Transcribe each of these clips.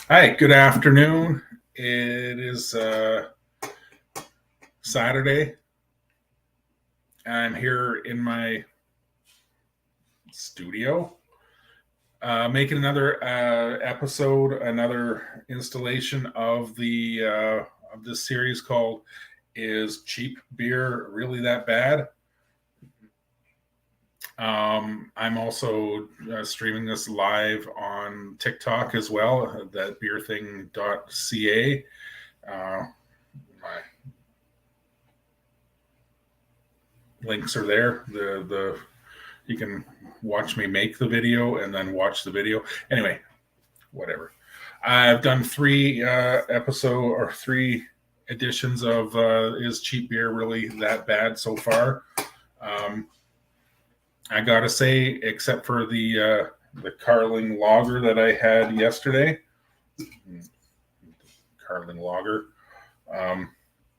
Hi, good afternoon. It is Saturday. I'm here in my studio making another episode, another installation of this series called "Is Cheap Beer Really That Bad?" I'm also streaming this live on TikTok as well, that beerthing.ca. My links are there. The You can watch me make the video and then watch the video. Anyway, whatever. I've done three editions of Is Cheap Beer Really That Bad so far? Um, I gotta say, except for the Carling Lager that I had yesterday, Carling Lager. Um,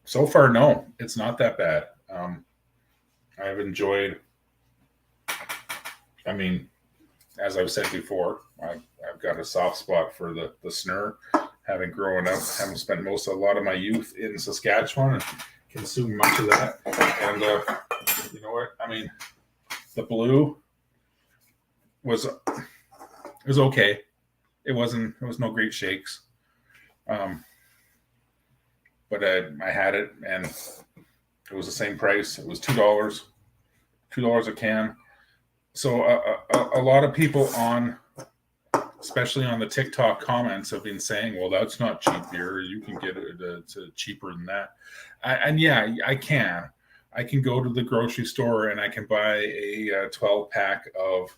so far, no, it's not that bad. I've enjoyed. I mean, as I've said before, I've got a soft spot for the snur. Having grown up, having spent a lot of my youth in Saskatchewan and consumed much of that. And you know what? I mean, the blue was okay. It wasn't. It was no great shakes. Um, but I had it, and it was the same price. It was $2 a can. So a lot of people especially on the TikTok comments, have been saying, "Well, that's not cheap beer. You can get it cheaper than that." And yeah, I can. I can go to the grocery store and I can buy a 12 pack of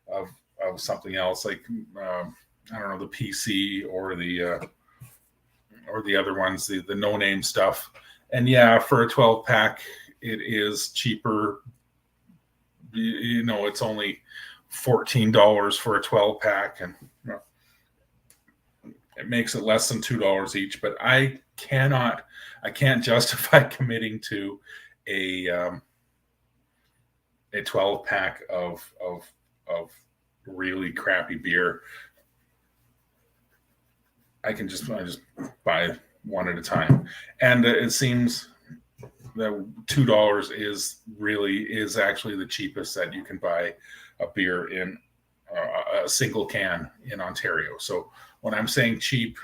of something else like I don't know, the PC or the other ones, the no name stuff. And yeah, for a 12 pack, it is cheaper. It's only $14 for a 12 pack, and it makes it less than $2 each. But I can't justify committing to a 12 pack of really crappy beer. I just buy one at a time, and it seems that $2 is actually the cheapest that you can buy a beer in a single can in Ontario. So when I'm saying cheap,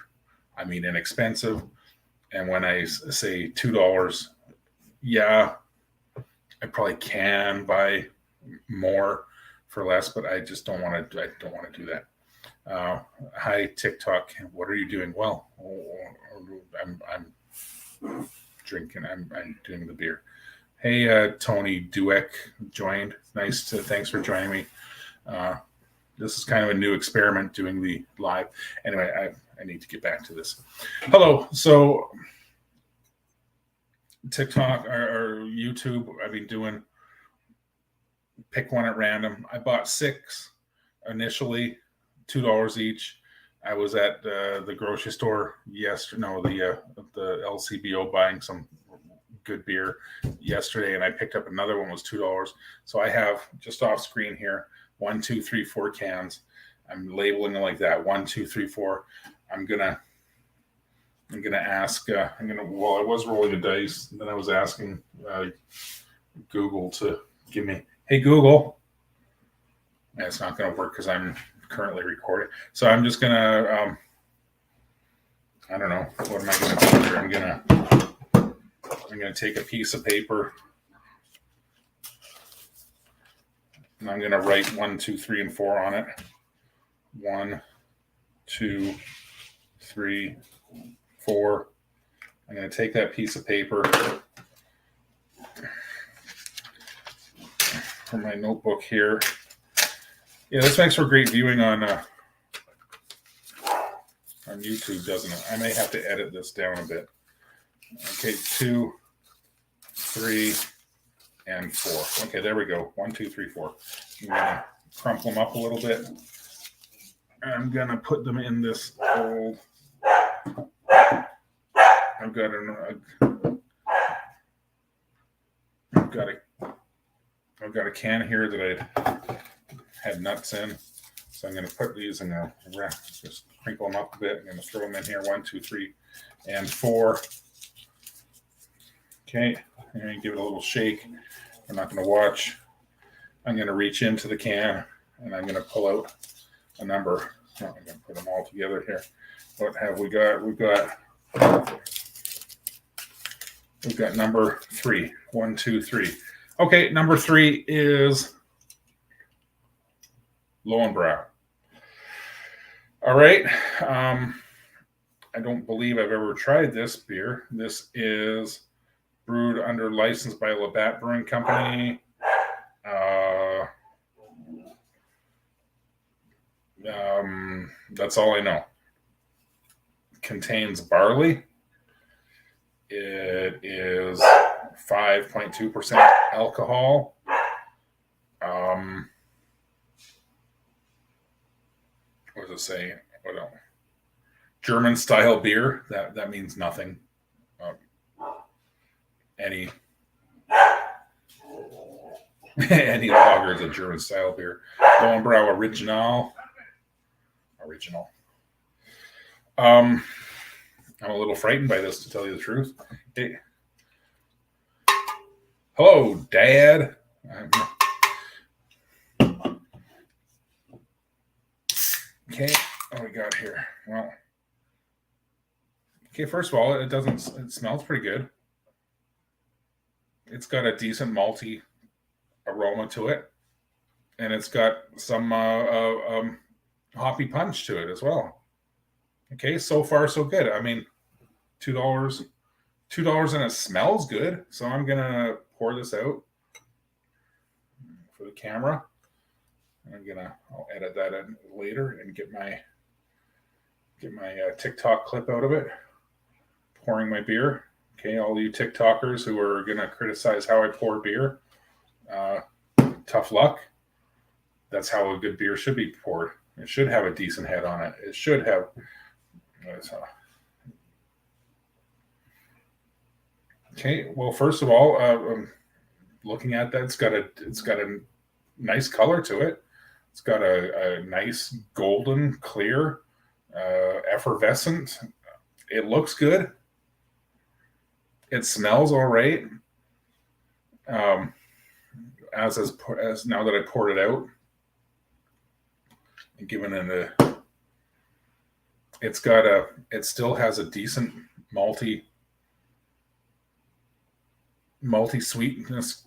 I mean inexpensive, and when I say $2, yeah, I probably can buy more for less, but I just don't want to. I don't want to do that. Hi TikTok, what are you doing? Well, I'm drinking. I'm doing the beer. Hey, Tony Dueck joined. Thanks for joining me. Uh, this is kind of a new experiment doing the live. Anyway, I need to get back to this. Hello. So TikTok or YouTube, I've been doing pick one at random. I bought 6 initially, $2 each. I was at the grocery store yesterday. No, the LCBO buying some good beer yesterday, and I picked up another one, was $2. So I have just off screen here 1, 2, 3, 4 cans. I'm labeling it like that: 1, 2, 3, 4. I'm gonna ask. Well, I was rolling a dice, and then I was asking Google to give me. Hey Google, and it's not gonna work because I'm currently recording. So I'm just gonna. I don't know. What am I gonna do here? I'm gonna take a piece of paper and I'm gonna write 1, 2, 3, and 4 on it. 1, 2, 3, 4. I'm gonna take that piece of paper from my notebook here. Yeah, this makes for great viewing on YouTube, doesn't it? I may have to edit this down a bit. Okay, 2, 3, and 4. Okay, there we go. 1, 2, 3, 4. I'm gonna crumple them up a little bit. I'm gonna put them in this old. I've got a can here that I had nuts in, So I'm going to put these in a just crinkle them up a bit. I'm going to throw them in here. 1, 2, 3, and 4. Okay, and give it a little shake. I'm not going to watch. I'm going to reach into the can and I'm going to pull out a number. I'm going to put them all together here. What have we got? We've got number 3. 1, 2, 3. Okay, number 3 is Lowenbrau. All right. I don't believe I've ever tried this beer. This is brewed under license by LaBatt Brewing Company. That's all I know. Contains barley. It is 5.2% alcohol. What does it say? What else? German style beer. That means nothing. Any lager is a German style beer. Lowenbrau Original. I'm a little frightened by this, to tell you the truth. Hey. Hello, Dad. Okay, what do we got here? Well, okay, first of all, it smells pretty good. It's got a decent malty aroma to it, and it's got some hoppy punch to it as well. Okay, so far so good. I mean, $2, and it smells good. So I'm gonna pour this out for the camera. I'll edit that in later and get my TikTok clip out of it. Pouring my beer. Okay, all you TikTokers who are gonna criticize how I pour beer, tough luck. That's how a good beer should be poured. It should have a decent head on it. It should have. Okay, well, first of all, looking at that, it's got a nice color to it. It's got a nice golden, clear, effervescent. It looks good. It smells all right. As now that I poured it out and given it it still has a decent malty sweetness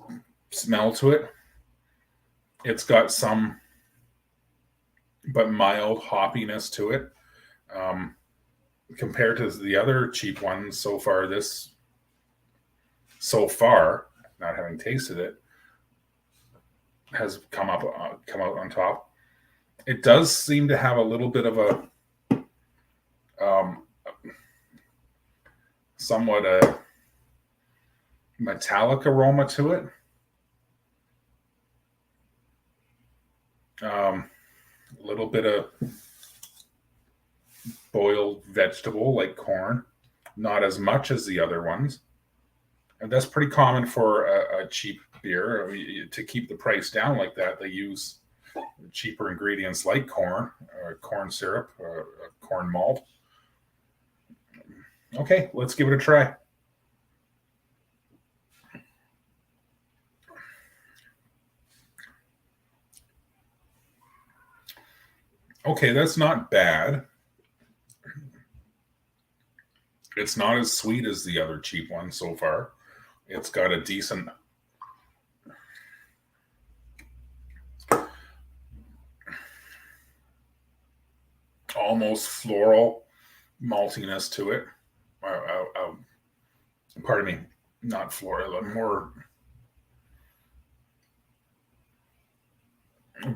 smell to it. It's got some but mild hoppiness to it. Compared to the other cheap ones so far, not having tasted it, has come out on top. It does seem to have a little bit of a somewhat a metallic aroma to it. A little bit of boiled vegetable like corn, not as much as the other ones. And that's pretty common for a cheap beer. I mean, to keep the price down like that, they use cheaper ingredients like corn, corn syrup, corn malt. Okay, let's give it a try. Okay, that's not bad. It's not as sweet as the other cheap one so far. It's got a decent almost floral maltiness to it. Pardon me, not floral, more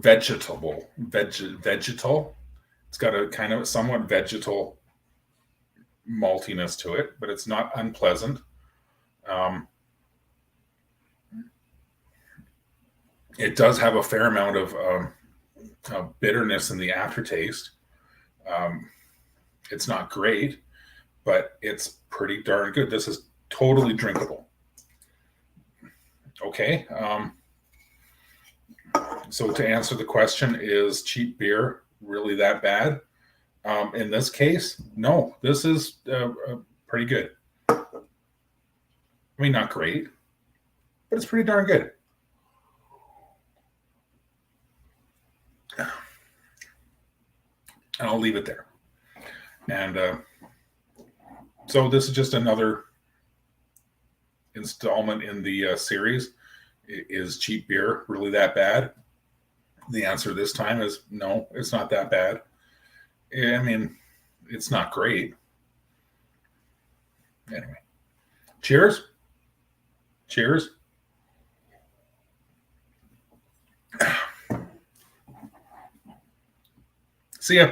vegetal. It's got a kind of somewhat vegetal maltiness to it, but it's not unpleasant. It does have a fair amount of bitterness in the aftertaste. It's not great, but it's pretty darn good. This is totally drinkable. Okay. So to answer the question, is cheap beer really that bad. In this case, no, this is pretty good. I mean, not great, but it's pretty darn good. And I'll leave it there. And so this is just another installment in the series. Is cheap beer really that bad? The answer this time is no, it's not that bad. I mean, it's not great. Anyway, cheers. Cheers. See ya.